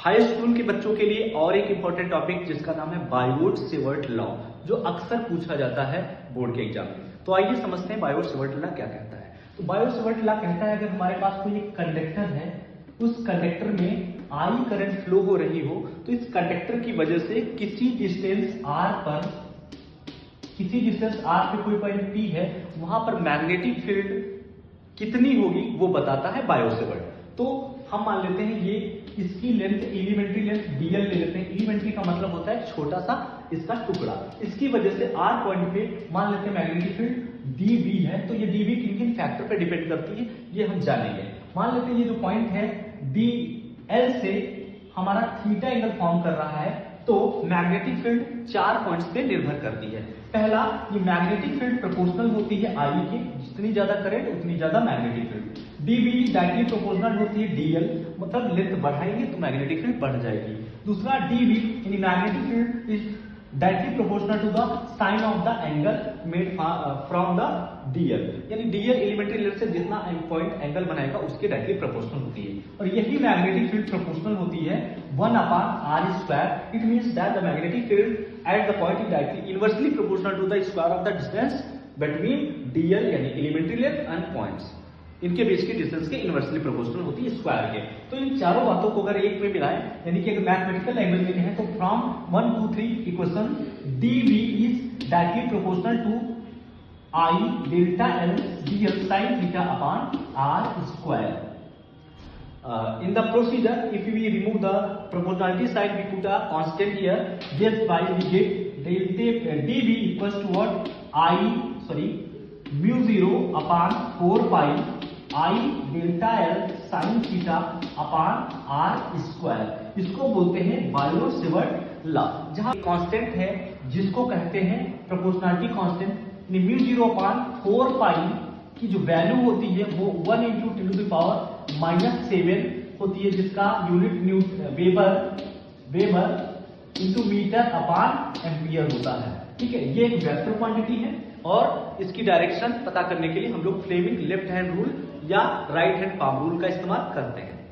High school के बच्चों के लिए और एक इंपॉर्टेंट टॉपिक जिसका नाम है बायोट-सेवर्ट लॉ, जो अक्सर पूछा जाता है बोर्ड के एग्जाम में। तो आइए समझते हैं बायोट-सेवर्ट लॉ क्या कहता है। तो बायोट-सेवर्ट लॉ कहता है अगर हमारे पास कोई एक कंडक्टर है, उस कंडक्टर में आई करंट फ्लो हो रही हो, तो इस कंडक्टर की वजह से किसी डिस्टेंस r पे कोई पॉइंट P है, वहां पर मैग्नेटिक फील्ड कितनी होगी वो बताता है बायोट-सेवर्ट। तो हम मान लेते हैं ये इसकी लेंथ, एलिमेंट्री लेंथ dl ले लेते हैं। एलिमेंट्री का मतलब होता है छोटा सा इसका टुकड़ा। इसकी वजह से r पॉइंट पे मान लेते हैं मैग्नेटिक फील्ड dv है। तो ये dv किन-किन फैक्टर पे डिपेंड करती है ये हम जानेंगे। मान लेते हैं ये जो पॉइंट है dl से हमारा थीटा एंगल फॉर्म कर रहा है, तो मैग्नेटिक फील्ड 4 पॉइंट्स पे निर्भर करती है। पहला, ये मैग्नेटिक फील्ड प्रोपोर्शनल होती है I के, जितनी ज्यादा करंट उतनी ज्यादा magnetic field. dv directly proportional होती है dl, मतलब लेंथ बढ़ाएंगे तो मैग्नेटिक फील्ड बढ़ जाएगी। दूसरा, dv यानी magnetic field is directly proportional to the sine of the angle made from the dl, यानी dl एलिमेंट्री लेंथ से जितना पॉइंट एंगल बनाएगा उसके डायरेक्टली प्रोपोर्शनल होती है। और यही मैग्नेटिक फील्ड प्रोपोर्शनल होती है 1/r²। It means that the magnetic field at the point is directly inversely proportional to the square of the distance between dl यानी एलिमेंट्री लेंथ एंड पॉइंट्स। इनके बीच की डिस्टेंस के इनवर्सली प्रोपोर्शनल होती है square के। तो इन चारों बातों को अगर एक में मिलाएं, यानी कि अगर मैथमेटिकल लैंग्वेज में है तो from 1 2 3 equation dv is directly proportional to I delta L dl sin theta upon r²। In the procedure, if we remove the proportionality sign, we put a constant here. Thereby we get delta dv equals to what? mu0 upon 4 pi I delta L sin theta upon r²। इसको बोलते हैं Biot-Savart law, जहां constant है जिसको कहते हैं proportionality constant. mu0 upon 4 पाई की जो वैल्यू होती है वो 1 × 10⁻⁷ होती है, जिसका unit weber into metre upon ampere होता है। ठीक है, ये एक वेक्टर क्वांटिटी है और इसकी डायरेक्शन पता करने के लिए हम लोग फ्लेमिंग लेफ्ट हैंड रूल या राइट हैंड पाम रूल का इस्तेमाल करते हैं।